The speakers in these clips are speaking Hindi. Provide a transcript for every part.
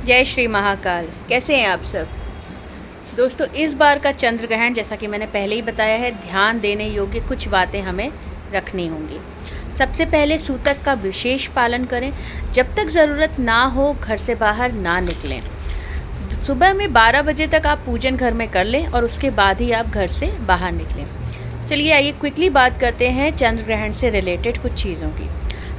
जय श्री महाकाल। कैसे हैं आप सब दोस्तों? इस बार का चंद्र ग्रहण, जैसा कि मैंने पहले ही बताया है, ध्यान देने योग्य कुछ बातें हमें रखनी होंगी। सबसे पहले सूतक का विशेष पालन करें। जब तक ज़रूरत ना हो घर से बाहर ना निकलें। सुबह में 12 बजे तक आप पूजन घर में कर लें और उसके बाद ही आप घर से बाहर निकलें। चलिए आइए क्विकली बात करते हैं चंद्र ग्रहण से रिलेटेड कुछ चीज़ों की।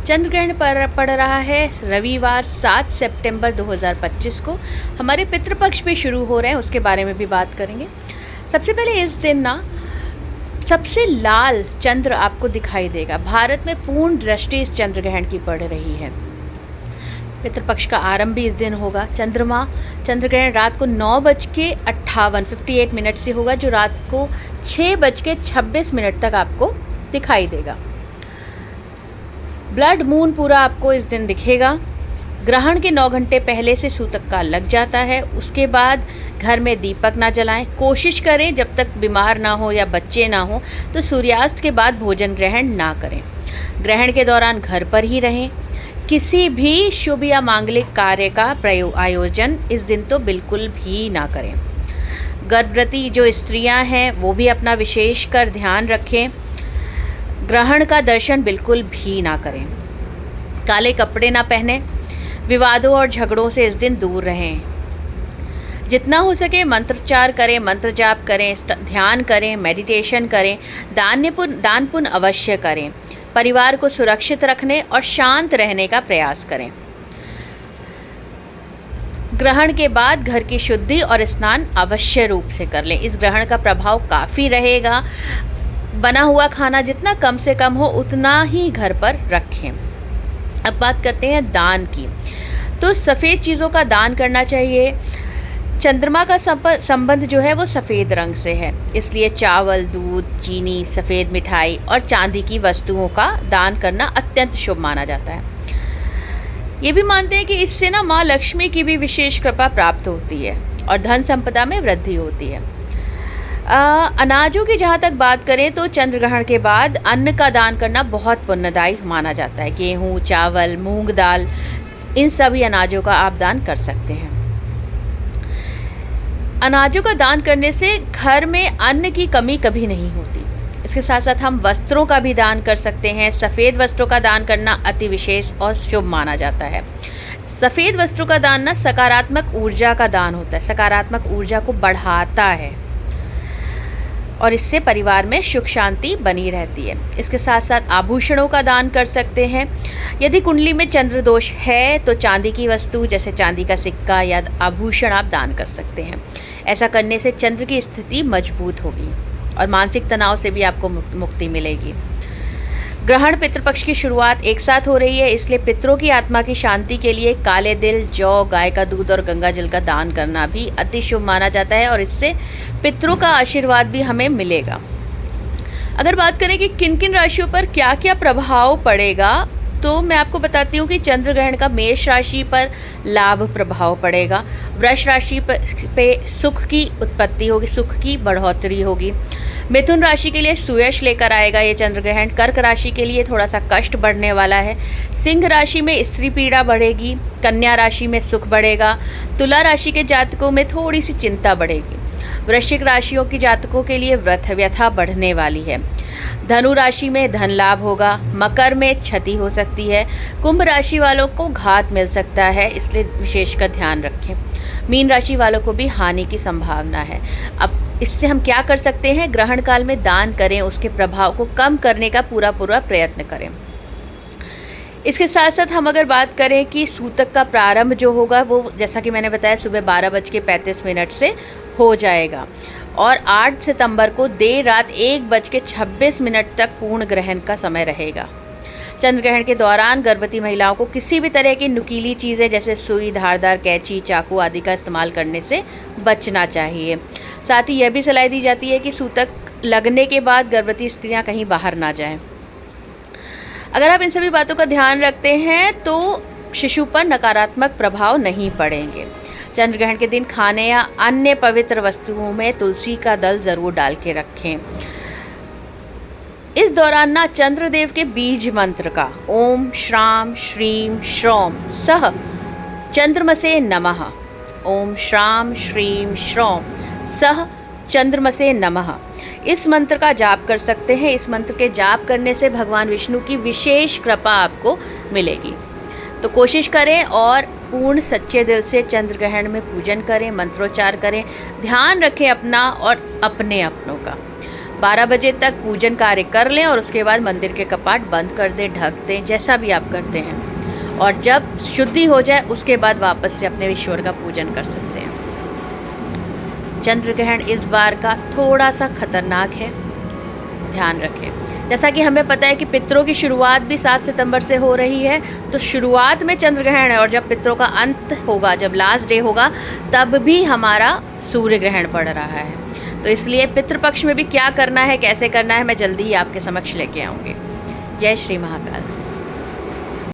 चंद्र ग्रहण पड़ रहा है रविवार 7 सितंबर 2025 को। हमारे पितृपक्ष भी शुरू हो रहे हैं, उसके बारे में भी बात करेंगे। सबसे पहले इस दिन ना सबसे लाल चंद्र आपको दिखाई देगा। भारत में पूर्ण दृष्टि इस चंद्र ग्रहण की पड़ रही है। पितृपक्ष का आरंभ भी इस दिन होगा। चंद्र ग्रहण रात को 9:58 से होगा, जो रात को 6:26 तक आपको दिखाई देगा। ब्लड मून पूरा आपको इस दिन दिखेगा। ग्रहण के 9 घंटे पहले से सूतक काल लग जाता है। उसके बाद घर में दीपक ना जलाएं। कोशिश करें जब तक बीमार ना हो या बच्चे ना हो तो सूर्यास्त के बाद भोजन ग्रहण ना करें। ग्रहण के दौरान घर पर ही रहें। किसी भी शुभ या मांगलिक कार्य का आयोजन इस दिन तो बिल्कुल भी ना करें। गर्भवती जो स्त्रियां हैं वो भी अपना विशेष कर ध्यान रखें। ग्रहण का दर्शन बिल्कुल भी ना करें। काले कपड़े ना पहने। विवादों और झगड़ों से इस दिन दूर रहें। जितना हो सके मंत्रोच्चार करें, मंत्र जाप करें, ध्यान करें, मेडिटेशन करें, दान पुण्य अवश्य करें। परिवार को सुरक्षित रखने और शांत रहने का प्रयास करें। ग्रहण के बाद घर की शुद्धि और स्नान अवश्य रूप से कर लें। इस ग्रहण का प्रभाव काफ़ी रहेगा। बना हुआ खाना जितना कम से कम हो उतना ही घर पर रखें। अब बात करते हैं दान की। तो सफ़ेद चीज़ों का दान करना चाहिए। चंद्रमा का संबंध जो है वो सफ़ेद रंग से है, इसलिए चावल, दूध, चीनी, सफ़ेद मिठाई और चांदी की वस्तुओं का दान करना अत्यंत शुभ माना जाता है। ये भी मानते हैं कि इससे ना माँ लक्ष्मी की भी विशेष कृपा प्राप्त होती है और धन संपदा में वृद्धि होती है। अनाजों की जहाँ तक बात करें तो चंद्र ग्रहण के बाद अन्न का दान करना बहुत पुण्यदायी माना जाता है। गेहूँ, चावल, मूंग दाल, इन सभी अनाजों का आप दान कर सकते हैं। अनाजों का दान करने से घर में अन्न की कमी कभी नहीं होती। इसके साथ साथ हम वस्त्रों का भी दान कर सकते हैं। सफ़ेद वस्त्रों का दान करना अति विशेष और शुभ माना जाता है। सफ़ेद वस्त्रों का दान ना सकारात्मक ऊर्जा का दान होता है, सकारात्मक ऊर्जा को बढ़ाता है और इससे परिवार में सुख शांति बनी रहती है। इसके साथ साथ आभूषणों का दान कर सकते हैं। यदि कुंडली में चंद्र दोष है तो चांदी की वस्तु जैसे चांदी का सिक्का या आभूषण आप दान कर सकते हैं। ऐसा करने से चंद्र की स्थिति मजबूत होगी और मानसिक तनाव से भी आपको मुक्ति मिलेगी। ग्रहण पितृपक्ष की शुरुआत एक साथ हो रही है, इसलिए पितरों की आत्मा की शांति के लिए काले तिल, जौ, गाय का दूध और गंगा जल का दान करना भी अति शुभ माना जाता है और इससे पितरों का आशीर्वाद भी हमें मिलेगा। अगर बात करें कि किन किन राशियों पर क्या क्या प्रभाव पड़ेगा, तो मैं आपको बताती हूँ कि चंद्र ग्रहण का मेष राशि पर लाभ प्रभाव पड़ेगा। वृष राशि पे सुख की उत्पत्ति होगी, सुख की बढ़ोतरी होगी। मिथुन राशि के लिए सुयश लेकर आएगा ये चंद्र ग्रहण। कर्क राशि के लिए थोड़ा सा कष्ट बढ़ने वाला है। सिंह राशि में स्त्री पीड़ा बढ़ेगी। कन्या राशि में सुख बढ़ेगा। तुला राशि के जातकों में थोड़ी सी चिंता बढ़ेगी। वृश्चिक राशियों के जातकों के लिए व्यथा बढ़ने वाली है। धनु राशि में धन लाभ होगा। मकर में क्षति हो सकती है। कुंभ राशि वालों को घात मिल सकता है, इसलिए विशेषकर ध्यान रखें। मीन राशि वालों को भी हानि की संभावना है। अब इससे हम क्या कर सकते हैं? ग्रहण काल में दान करें, उसके प्रभाव को कम करने का पूरा प्रयत्न करें। इसके साथ साथ हम अगर बात करें कि सूतक का प्रारंभ जो होगा वो, जैसा कि मैंने बताया, सुबह 12:35 से हो जाएगा और 8 सितंबर को देर रात 1:26 तक पूर्ण ग्रहण का समय रहेगा। चंद्र ग्रहण के दौरान गर्भवती महिलाओं को किसी भी तरह की नुकीली चीज़ें जैसे सुई, धारदार कैंची, चाकू आदि का इस्तेमाल करने से बचना चाहिए। साथ ही यह भी सलाह दी जाती है कि सूतक लगने के बाद गर्भवती स्त्रियां कहीं बाहर ना जाएं। अगर आप इन सभी बातों का ध्यान रखते हैं तो शिशु पर नकारात्मक प्रभाव नहीं पड़ेंगे। चंद्र ग्रहण के दिन खाने या अन्य पवित्र वस्तुओं में तुलसी का दल ज़रूर डाल के रखें। इस दौरान ना चंद्रदेव के बीज मंत्र का ओम श्राम श्रीम श्रौम सह चंद्रमसे नमः। ओम श्राम श्रीम श्रौम सह चंद्रमसे नमः। इस मंत्र का जाप कर सकते हैं। इस मंत्र के जाप करने से भगवान विष्णु की विशेष कृपा आपको मिलेगी। तो कोशिश करें और पूर्ण सच्चे दिल से चंद्र ग्रहण में पूजन करें, मंत्रोच्चार करें, ध्यान रखें अपना और अपने अपनों का। 12 बजे तक पूजन कार्य कर लें और उसके बाद मंदिर के कपाट बंद कर दें, ढक दें, जैसा भी आप करते हैं। और जब शुद्धि हो जाए उसके बाद वापस से अपने ईश्वर का पूजन कर सकते हैं। चंद्र ग्रहण इस बार का थोड़ा सा खतरनाक है, ध्यान रखें। जैसा कि हमें पता है कि पितरों की शुरुआत भी 7 सितंबर से हो रही है, तो शुरुआत में चंद्र ग्रहण है और जब पितरों का अंत होगा, जब लास्ट डे होगा, तब भी हमारा सूर्य ग्रहण पड़ रहा है। तो इसलिए पितृपक्ष में भी क्या करना है, कैसे करना है, मैं जल्दी ही आपके समक्ष लेके आऊँगी। जय श्री महाकाल।